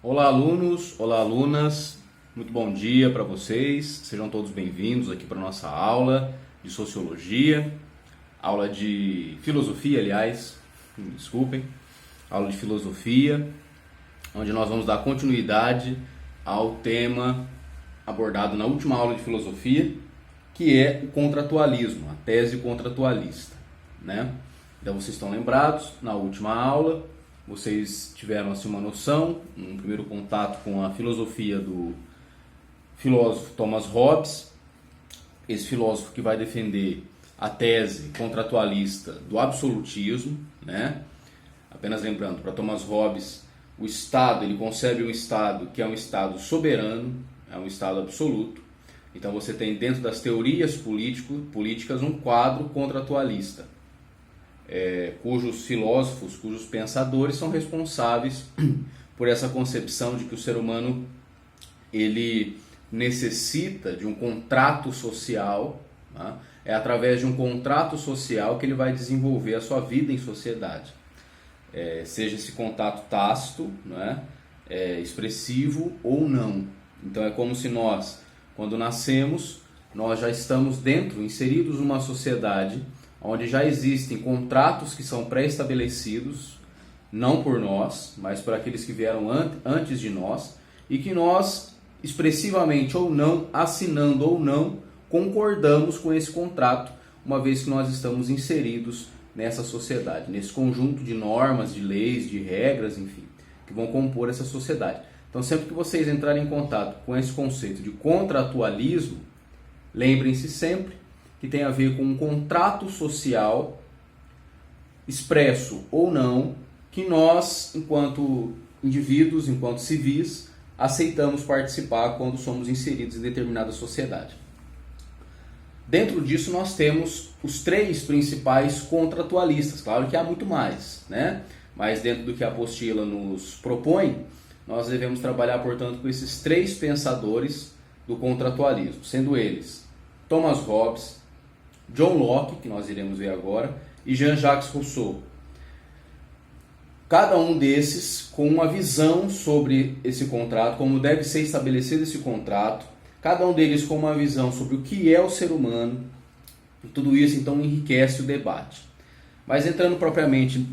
Olá, alunos, olá, alunas, muito bom dia para vocês, sejam todos bem-vindos aqui para a nossa aula de Sociologia, aula de Filosofia, aliás, me desculpem, aula de Filosofia, onde nós vamos dar continuidade ao tema abordado na última aula de Filosofia, que é o contratualismo, a tese contratualista, né? Então vocês estão lembrados, na última aula, vocês tiveram assim uma noção, um primeiro contato com a filosofia do filósofo Thomas Hobbes, esse filósofo que vai defender a tese contratualista do absolutismo, né? Apenas lembrando, para Thomas Hobbes, o Estado, ele concebe um Estado que é um Estado soberano, é um Estado absoluto. Então você tem dentro das teorias políticas um quadro contratualista, cujos filósofos, cujos pensadores são responsáveis por essa concepção de que o ser humano ele necessita de um contrato social, né? É através de um contrato social que ele vai desenvolver a sua vida em sociedade, seja esse contato tácito, né? Expressivo ou não. Então é como se nós, quando nascemos, nós já estamos dentro, inseridos numa sociedade onde já existem contratos que são pré-estabelecidos, não por nós, mas por aqueles que vieram antes de nós, e que nós, expressivamente ou não, assinando ou não, concordamos com esse contrato, uma vez que nós estamos inseridos nessa sociedade, nesse conjunto de normas, de leis, de regras, enfim, que vão compor essa sociedade. Então, sempre que vocês entrarem em contato com esse conceito de contratualismo, lembrem-se sempre que tem a ver com um contrato social, expresso ou não, que nós, enquanto indivíduos, enquanto civis, aceitamos participar quando somos inseridos em determinada sociedade. Dentro disso nós temos os três principais contratualistas, claro que há muito mais, né? Mas dentro do que a apostila nos propõe, nós devemos trabalhar, portanto, com esses três pensadores do contratualismo, sendo eles Thomas Hobbes, John Locke, que nós iremos ver agora, e Jean-Jacques Rousseau. Cada um desses com uma visão sobre esse contrato, como deve ser estabelecido esse contrato, cada um deles com uma visão sobre o que é o ser humano, e tudo isso então enriquece o debate. Mas entrando propriamente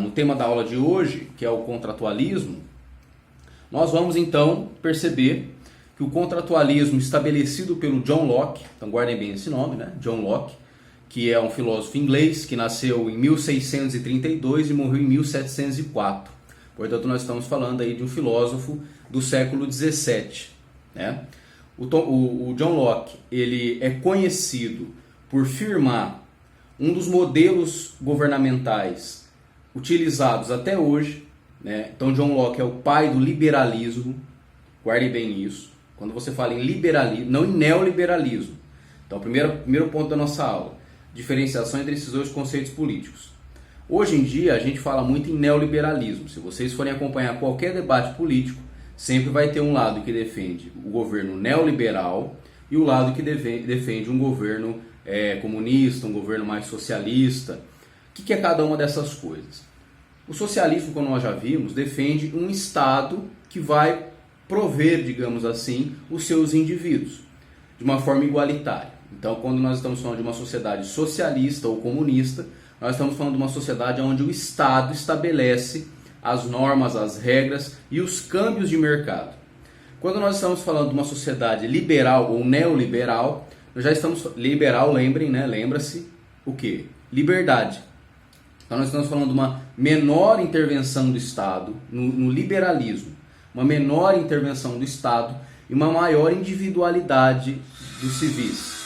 no tema da aula de hoje, que é o contratualismo, nós vamos então perceber que o contratualismo estabelecido pelo John Locke, então guardem bem esse nome, né? John Locke, que é um filósofo inglês que nasceu em 1632 e morreu em 1704. Portanto, nós estamos falando aí de um filósofo do século 17, né? O John Locke, ele é conhecido por firmar um dos modelos governamentais utilizados até hoje, né? Então, John Locke é o pai do liberalismo, guardem bem isso. Quando você fala em liberalismo, não em neoliberalismo. Então, primeiro ponto da nossa aula, diferenciação entre esses dois conceitos políticos. Hoje em dia, a gente fala muito em neoliberalismo. Se vocês forem acompanhar qualquer debate político, sempre vai ter um lado que defende o governo neoliberal e o lado que defende um governo comunista, um governo mais socialista. O que é cada uma dessas coisas? O socialismo, como nós já vimos, defende um Estado que vai prover, digamos assim, os seus indivíduos de uma forma igualitária. Então, quando nós estamos falando de uma sociedade socialista ou comunista, nós estamos falando de uma sociedade onde o Estado estabelece as normas, as regras e os câmbios de mercado. Quando nós estamos falando de uma sociedade liberal ou neoliberal, nós já estamos... Liberal, lembrem, né? Lembra-se o quê? Liberdade. Então, nós estamos falando de uma menor intervenção do Estado no liberalismo, uma menor intervenção do Estado e uma maior individualidade dos civis.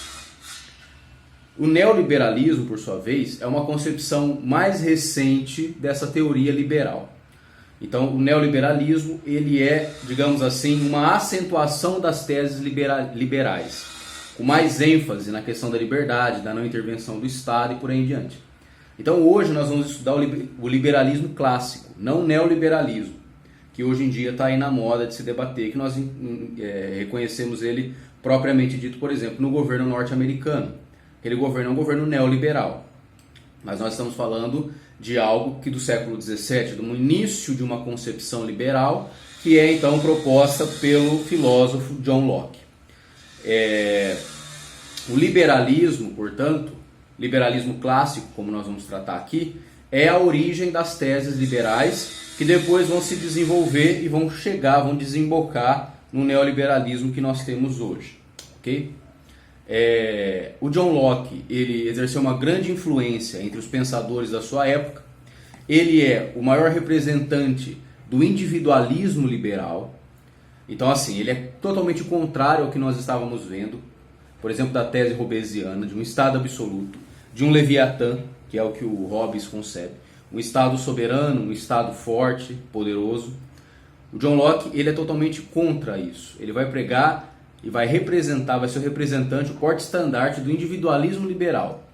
O neoliberalismo, por sua vez, é uma concepção mais recente dessa teoria liberal. Então, o neoliberalismo ele é, digamos assim, uma acentuação das teses liberais, com mais ênfase na questão da liberdade, da não intervenção do Estado e por aí em diante. Então, hoje nós vamos estudar o liberalismo clássico, não o neoliberalismo, que hoje em dia está aí na moda de se debater, que nós reconhecemos ele propriamente dito, por exemplo, no governo norte-americano. Aquele governo é um governo neoliberal, mas nós estamos falando de algo que do século XVII, do início de uma concepção liberal, que é então proposta pelo filósofo John Locke. O liberalismo, portanto, liberalismo clássico, como nós vamos tratar aqui, é a origem das teses liberais que depois vão se desenvolver e vão desembocar no neoliberalismo que nós temos hoje. Ok? O John Locke, ele exerceu uma grande influência entre os pensadores da sua época. Ele é o maior representante do individualismo liberal. Então, assim, ele é totalmente contrário ao que nós estávamos vendo, por exemplo, da tese hobbesiana, de um Estado absoluto, de um Leviatã, que é o que o Hobbes concebe, um Estado soberano, um Estado forte, poderoso. O John Locke, ele é totalmente contra isso. Ele vai pregar e vai ser o representante, o porte-estandarte do individualismo liberal.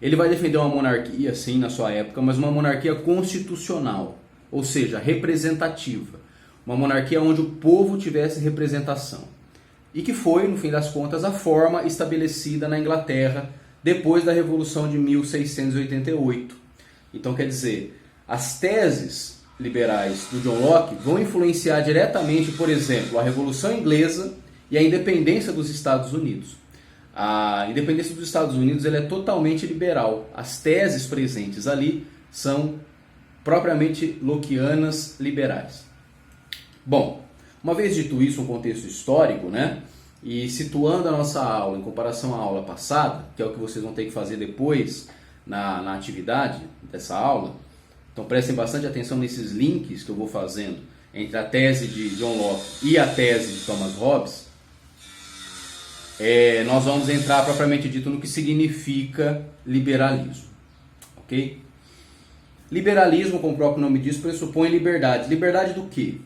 Ele vai defender uma monarquia, sim, na sua época, mas uma monarquia constitucional, ou seja, representativa. Uma monarquia onde o povo tivesse representação. E que foi, no fim das contas, a forma estabelecida na Inglaterra depois da Revolução de 1688. Então, quer dizer, as teses liberais do John Locke vão influenciar diretamente, por exemplo, a Revolução Inglesa e a independência dos Estados Unidos. A independência dos Estados Unidos ela é totalmente liberal. As teses presentes ali são propriamente lockeanas liberais. Bom, uma vez dito isso, um contexto histórico, né? E situando a nossa aula em comparação à aula passada, que é o que vocês vão ter que fazer depois na atividade dessa aula, então prestem bastante atenção nesses links que eu vou fazendo entre a tese de John Locke e a tese de Thomas Hobbes. Nós vamos entrar propriamente dito no que significa liberalismo, ok? Liberalismo, como o próprio nome diz, pressupõe liberdade. Liberdade do quê?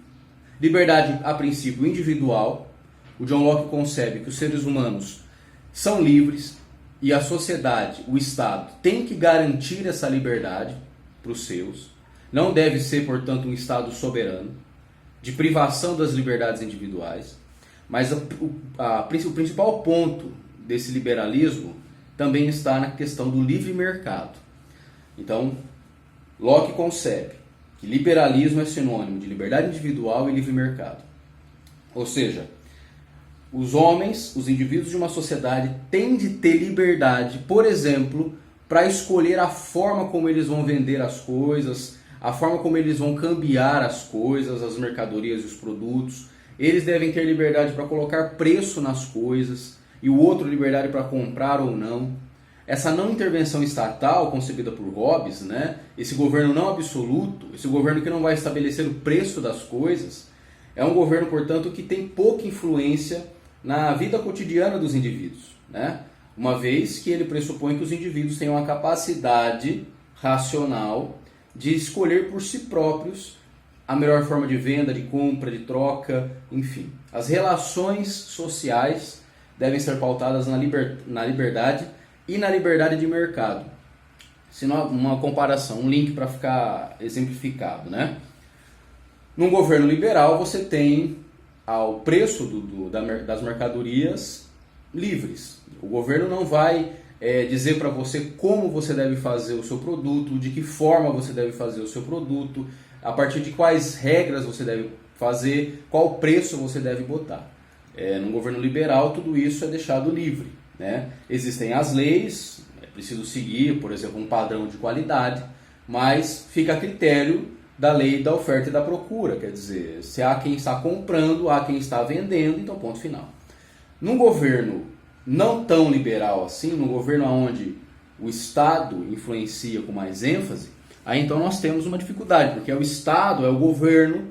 Liberdade, a princípio, individual. O John Locke concebe que os seres humanos são livres e a sociedade, o Estado, tem que garantir essa liberdade para os seus. Não deve ser, portanto, um Estado soberano, de privação das liberdades individuais. Mas o principal ponto desse liberalismo também está na questão do livre mercado. Então, Locke concebe que liberalismo é sinônimo de liberdade individual e livre mercado. Ou seja, os homens, os indivíduos de uma sociedade têm de ter liberdade, por exemplo, para escolher a forma como eles vão vender as coisas, a forma como eles vão cambiar as coisas, as mercadorias e os produtos. Eles devem ter liberdade para colocar preço nas coisas e o outro liberdade para comprar ou não. Essa não intervenção estatal concebida por Hobbes, né? Esse governo não absoluto, esse governo que não vai estabelecer o preço das coisas, é um governo, portanto, que tem pouca influência na vida cotidiana dos indivíduos, né? Uma vez que ele pressupõe que os indivíduos tenham a capacidade racional de escolher por si próprios a melhor forma de venda, de compra, de troca, enfim. As relações sociais devem ser pautadas na liberdade e na liberdade de mercado. Se não, uma comparação, um link para ficar exemplificado, né? Num governo liberal você tem o preço das mercadorias livres. O governo não vai dizer para você como você deve fazer o seu produto, de que forma você deve fazer o seu produto, a partir de quais regras você deve fazer, qual preço você deve botar. Num governo liberal tudo isso é deixado livre, né? Existem as leis, é preciso seguir, por exemplo, um padrão de qualidade, mas fica a critério da lei da oferta e da procura, quer dizer, se há quem está comprando, há quem está vendendo, então ponto final. Num governo não tão liberal assim, num governo onde o Estado influencia com mais ênfase, aí então nós temos uma dificuldade, porque é o Estado, é o governo,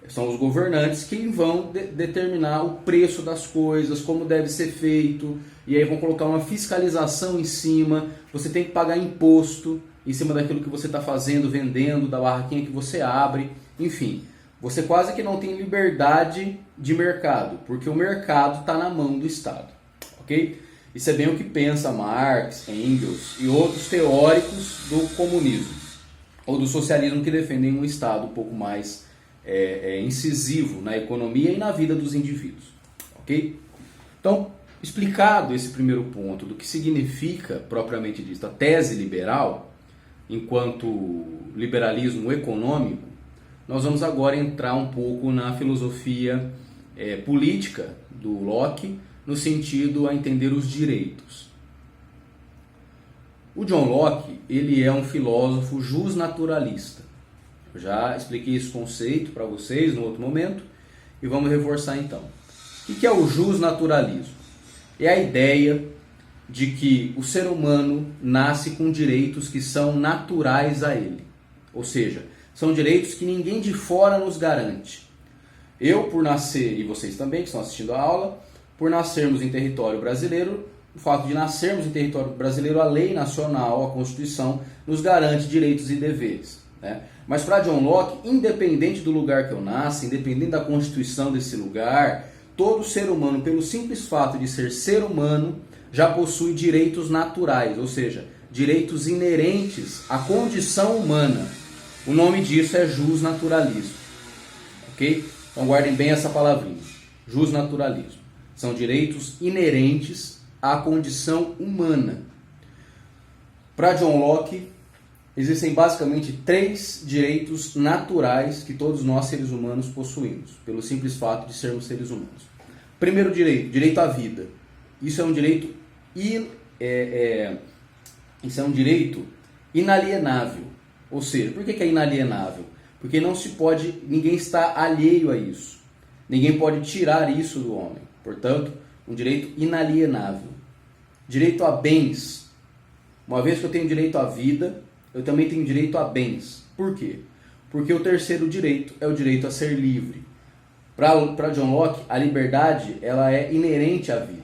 são os governantes que vão determinar o preço das coisas, como deve ser feito, e aí vão colocar uma fiscalização em cima, você tem que pagar imposto em cima daquilo que você está fazendo, vendendo, da barraquinha que você abre, enfim. Você quase que não tem liberdade de mercado, porque o mercado está na mão do Estado, ok? Isso é bem o que pensa Marx, Engels e outros teóricos do comunismo, ou do socialismo que defendem um Estado um pouco mais incisivo na economia e na vida dos indivíduos, ok? Então, explicado esse primeiro ponto do que significa, propriamente dito, a tese liberal, enquanto liberalismo econômico, nós vamos agora entrar um pouco na filosofia política do Locke, no sentido a entender os direitos. O John Locke, ele é um filósofo justnaturalista. Eu já expliquei esse conceito para vocês no outro momento e vamos reforçar então. O que é o justnaturalismo? É a ideia de que o ser humano nasce com direitos que são naturais a ele. Ou seja, são direitos que ninguém de fora nos garante. Eu, por nascer, e vocês também que estão assistindo a aula, por nascermos em território brasileiro, o fato de nascermos em território brasileiro, a lei nacional, a Constituição, nos garante direitos e deveres, né? Mas para John Locke, independente do lugar que eu nasça, independente da Constituição desse lugar, todo ser humano, pelo simples fato de ser ser humano, já possui direitos naturais, ou seja, direitos inerentes à condição humana. O nome disso é justnaturalismo. Ok? Então guardem bem essa palavrinha. Justnaturalismo. São direitos inerentes à condição humana. Para John Locke, existem basicamente 3 direitos naturais que todos nós seres humanos possuímos, pelo simples fato de sermos seres humanos. Primeiro direito, direito à vida. Isso é um direito inalienável. Ou seja, por que é inalienável? Porque não se pode, ninguém está alheio a isso. Ninguém pode tirar isso do homem. Portanto, um direito inalienável. Direito a bens. Uma vez que eu tenho direito à vida, eu também tenho direito a bens. Por quê? Porque o terceiro direito é o direito a ser livre. Para John Locke, a liberdade ela é inerente à vida.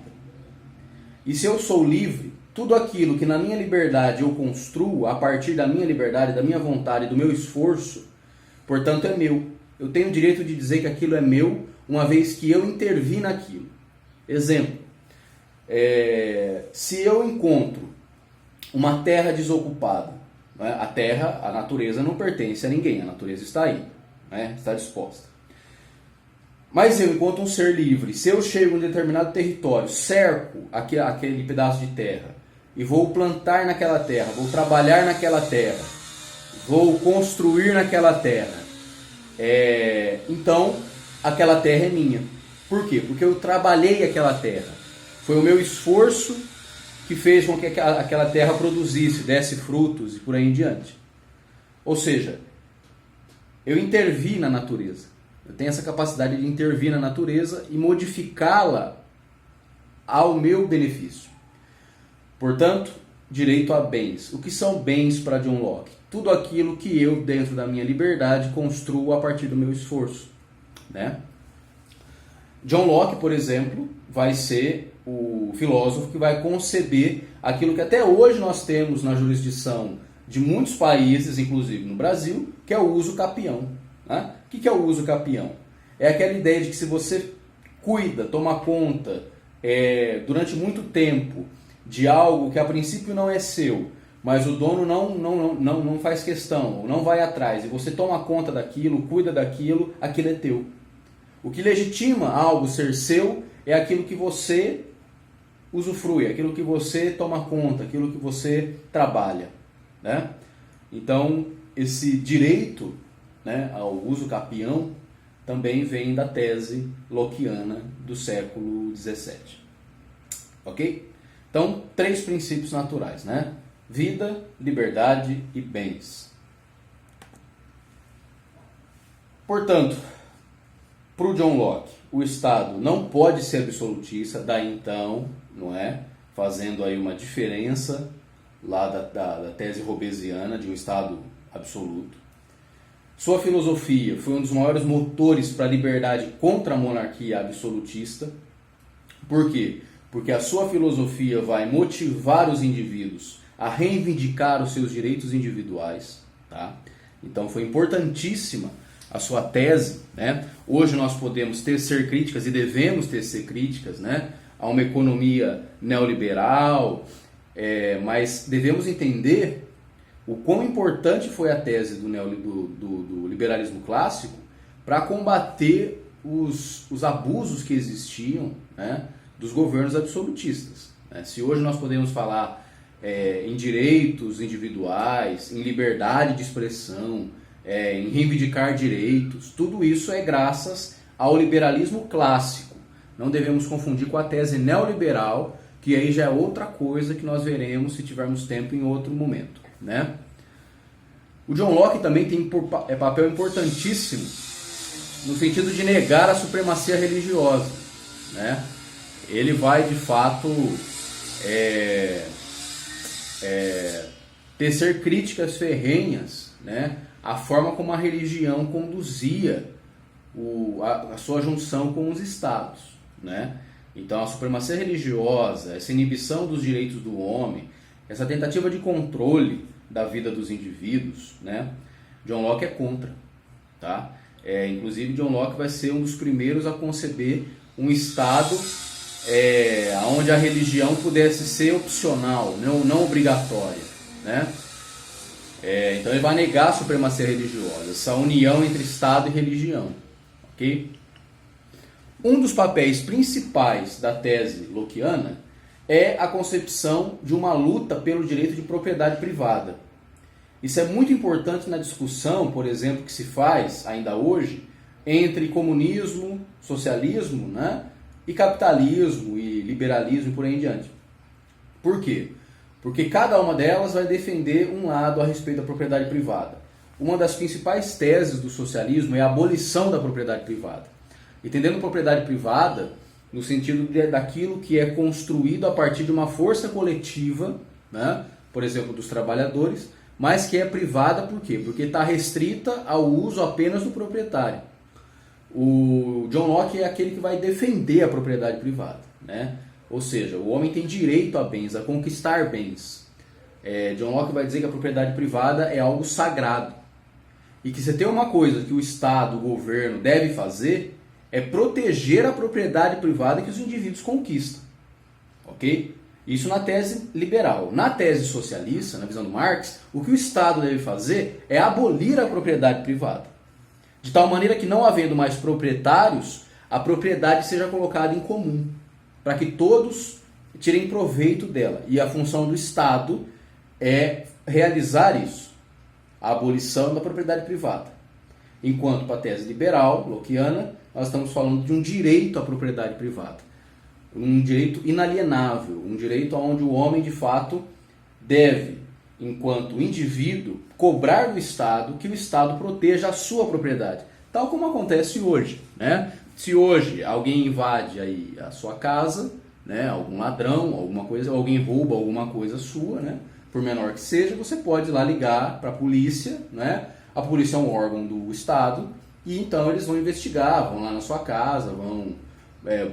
E se eu sou livre, tudo aquilo que na minha liberdade eu construo, a partir da minha liberdade, da minha vontade, do meu esforço, portanto é meu. Eu tenho o direito de dizer que aquilo é meu, uma vez que eu intervi naquilo. Exemplo, se eu encontro uma terra desocupada, né, a terra, a natureza não pertence a ninguém, a natureza está aí, né, está disposta. Mas eu encontro um ser livre, se eu chego em um determinado território, cerco aquele pedaço de terra e vou plantar naquela terra, vou trabalhar naquela terra, vou construir naquela terra, então aquela terra é minha. Por quê? Porque eu trabalhei aquela terra. Foi o meu esforço que fez com que aquela terra produzisse, desse frutos e por aí em diante. Ou seja, eu intervi na natureza. Eu tenho essa capacidade de intervir na natureza e modificá-la ao meu benefício. Portanto, direito a bens. O que são bens para John Locke? Tudo aquilo que eu, dentro da minha liberdade, construo a partir do meu esforço, né? John Locke, por exemplo, vai ser o filósofo que vai conceber aquilo que até hoje nós temos na jurisdição de muitos países, inclusive no Brasil, que é o uso capião, né? O que é o uso capião? É aquela ideia de que se você cuida, toma conta durante muito tempo de algo que a princípio não é seu, mas o dono não faz questão, não vai atrás, e você toma conta daquilo, cuida daquilo, aquilo é teu. O que legitima algo ser seu é aquilo que você usufrui, aquilo que você toma conta, aquilo que você trabalha, né? Então, esse direito, né, ao uso capião também vem da tese lockeana do século XVII. Ok? Então, 3 princípios naturais, né? Vida, liberdade e bens. Portanto, para o John Locke, o Estado não pode ser absolutista, daí então, não é? Fazendo aí uma diferença lá da tese robesiana de um Estado absoluto. Sua filosofia foi um dos maiores motores para a liberdade contra a monarquia absolutista. Por quê? Porque a sua filosofia vai motivar os indivíduos a reivindicar os seus direitos individuais, tá? Então foi importantíssima a sua tese, né? Hoje nós podemos ser críticas e devemos ser críticas, né, a uma economia neoliberal, mas devemos entender o quão importante foi a tese do liberalismo clássico para combater os abusos que existiam, né, dos governos absolutistas, né? Se hoje nós podemos falar em direitos individuais, em liberdade de expressão, em reivindicar direitos, tudo isso é graças ao liberalismo clássico. Não devemos confundir com a tese neoliberal, que aí já é outra coisa que nós veremos se tivermos tempo em outro momento, né? O John Locke também tem papel importantíssimo no sentido de negar a supremacia religiosa, né? Ele vai, de fato, tecer críticas ferrenhas, né, à forma como a religião conduzia a sua junção com os estados, né? Então, a supremacia religiosa, essa inibição dos direitos do homem, essa tentativa de controle da vida dos indivíduos, né? John Locke é contra, tá? Inclusive, John Locke vai ser um dos primeiros a conceber um Estado onde a religião pudesse ser opcional, não obrigatória, né? Então, ele vai negar a supremacia religiosa, essa união entre Estado e religião, ok? Um dos papéis principais da tese lockeana é a concepção de uma luta pelo direito de propriedade privada. Isso é muito importante na discussão, por exemplo, que se faz ainda hoje entre comunismo, socialismo, né, e capitalismo e liberalismo e por aí em diante. Por quê? Porque cada uma delas vai defender um lado a respeito da propriedade privada. Uma das principais teses do socialismo é a abolição da propriedade privada. Entendendo propriedade privada no sentido daquilo que é construído a partir de uma força coletiva, né, por exemplo, dos trabalhadores, mas que é privada por quê? Porque está restrita ao uso apenas do proprietário. O John Locke é aquele que vai defender a propriedade privada, né? Ou seja, o homem tem direito a bens, a conquistar bens. John Locke vai dizer que a propriedade privada é algo sagrado. E que se tem uma coisa que o Estado, o governo deve fazer, é proteger a propriedade privada que os indivíduos conquistam. Ok? Isso na tese liberal. Na tese socialista, na visão do Marx, o que o Estado deve fazer é abolir a propriedade privada. De tal maneira que, não havendo mais proprietários, a propriedade seja colocada em comum, para que todos tirem proveito dela. E a função do Estado é realizar isso, a abolição da propriedade privada. Enquanto para a tese liberal, lockeana, nós estamos falando de um direito à propriedade privada. Um direito inalienável, um direito onde o homem, de fato, deve, enquanto indivíduo, cobrar do Estado que o Estado proteja a sua propriedade. Tal como acontece hoje, né? Se hoje alguém invade aí a sua casa, né, algum ladrão, alguma coisa, alguém rouba alguma coisa sua, né, por menor que seja, você pode ir lá ligar para a polícia, né? A polícia é um órgão do Estado, e então eles vão investigar, vão lá na sua casa, vão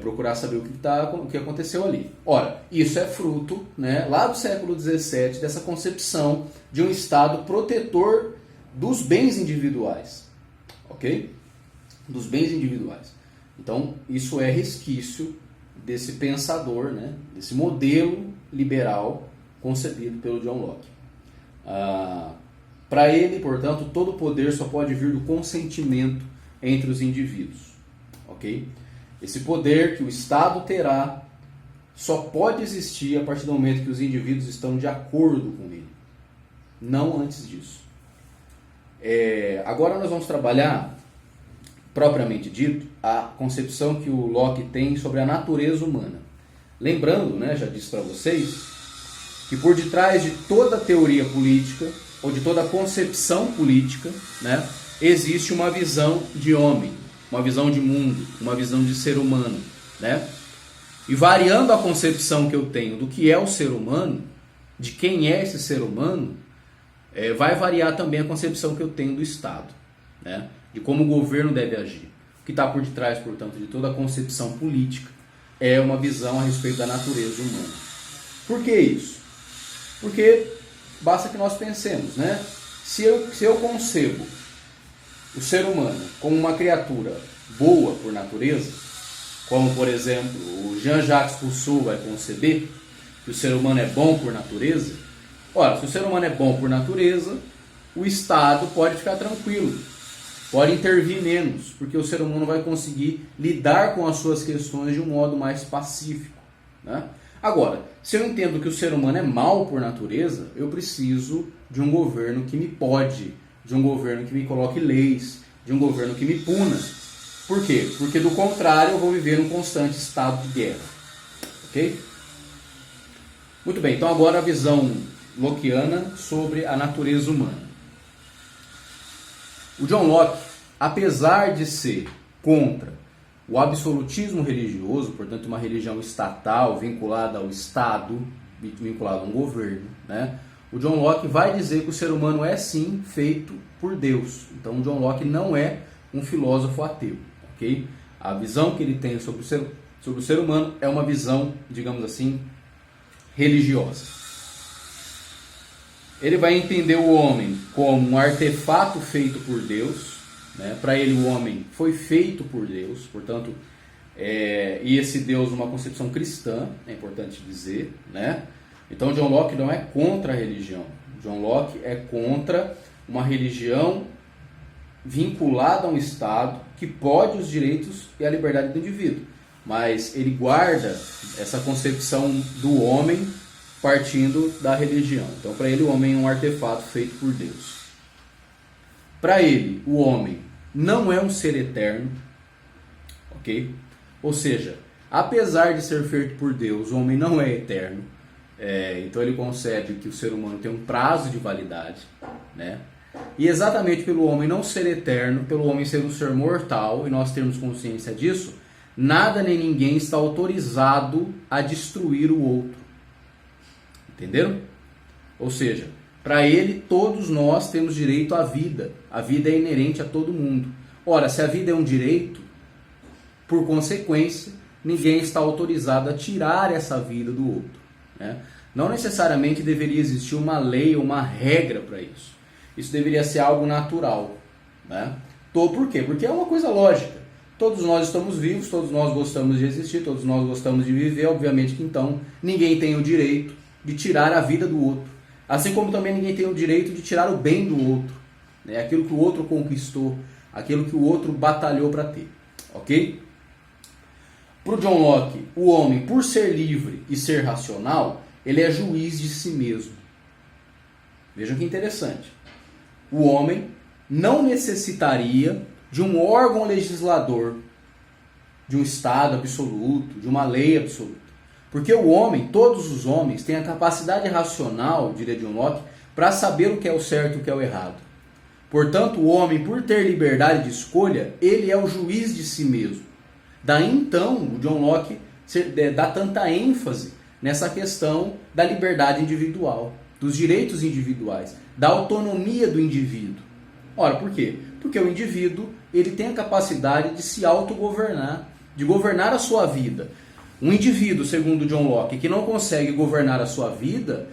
procurar saber o que aconteceu ali. Ora, isso é fruto, né, lá do século XVII, dessa concepção de um Estado protetor dos bens individuais. Ok? Dos bens individuais. Então, isso é resquício desse pensador, né, desse modelo liberal concebido pelo John Locke. Para ele, portanto, todo poder só pode vir do consentimento entre os indivíduos. Ok? Esse poder que o Estado terá só pode existir a partir do momento que os indivíduos estão de acordo com ele. Não antes disso. Agora nós vamos trabalhar, propriamente dito, a concepção que o Locke tem sobre a natureza humana. Lembrando, né, já disse para vocês, que por detrás de toda teoria política, ou de toda concepção política, né, existe uma visão de homem, uma visão de mundo, uma visão de ser humano, né? E variando a concepção que eu tenho do que é o ser humano, de quem é esse ser humano, vai variar também a concepção que eu tenho do Estado, né? De como o governo deve agir. O que está por detrás, portanto, de toda a concepção política é uma visão a respeito da natureza humana. Por que isso? Porque basta que nós pensemos, né? Se eu concebo o ser humano como uma criatura boa por natureza, como, por exemplo, o Jean-Jacques Rousseau vai conceber que o ser humano é bom por natureza, ora, se o ser humano é bom por natureza, o Estado pode ficar tranquilo, pode intervir menos, porque o ser humano vai conseguir lidar com as suas questões de um modo mais pacífico, né? Agora, se eu entendo que o ser humano é mau por natureza, eu preciso de um governo que me pode, de um governo que me coloque leis, de um governo que me puna. Por quê? Porque do contrário eu vou viver num constante estado de guerra. Ok? Muito bem, então agora a visão lockeana sobre a natureza humana. O John Locke, apesar de ser contra o absolutismo religioso, portanto uma religião estatal vinculada ao Estado, vinculada a um governo, né? O John Locke vai dizer que o ser humano é sim feito por Deus. Então o John Locke não é um filósofo ateu, ok? A visão que ele tem sobre o ser humano é uma visão, digamos assim, religiosa. Ele vai entender o homem como um artefato feito por Deus, né? Para ele o homem foi feito por Deus, portanto, e esse Deus numa concepção cristã, é importante dizer, né? Então John Locke não é contra a religião. John Locke é contra uma religião vinculada a um Estado que pode os direitos e a liberdade do indivíduo. Mas ele guarda essa concepção do homem partindo da religião. Então para ele o homem é um artefato feito por Deus. Para ele o homem não é um ser eterno, ok? Ou seja, apesar de ser feito por Deus, o homem não é eterno. Então ele concebe que o ser humano tem um prazo de validade, né? E exatamente pelo homem não ser eterno, pelo homem ser um ser mortal, e nós termos consciência disso, nada nem ninguém está autorizado a destruir o outro. Entenderam? Ou seja, para ele todos nós temos direito à vida. A vida é inerente a todo mundo. Ora, se a vida é um direito, por consequência, ninguém está autorizado a tirar essa vida do outro, né? Não necessariamente deveria existir uma lei ou uma regra para isso. Isso deveria ser algo natural, né? Por quê? Porque é uma coisa lógica. Todos nós estamos vivos, todos nós gostamos de existir, todos nós gostamos de viver. Obviamente que então ninguém tem o direito de tirar a vida do outro. Assim como também ninguém tem o direito de tirar o bem do outro, né? Aquilo que o outro conquistou, aquilo que o outro batalhou para ter, ok? Para o John Locke, o homem, por ser livre e ser racional, ele é juiz de si mesmo. Vejam que interessante. O homem não necessitaria de um órgão legislador, de um Estado absoluto, de uma lei absoluta. Porque o homem, todos os homens, têm a capacidade racional, diria John Locke, para saber o que é o certo e o que é o errado. Portanto, o homem, por ter liberdade de escolha, ele é o juiz de si mesmo. Daí então, o John Locke dá tanta ênfase nessa questão da liberdade individual, dos direitos individuais, da autonomia do indivíduo. Ora, por quê? Porque o indivíduo ele tem a capacidade de se autogovernar, de governar a sua vida. Um indivíduo, segundo John Locke, que não consegue governar a sua vida,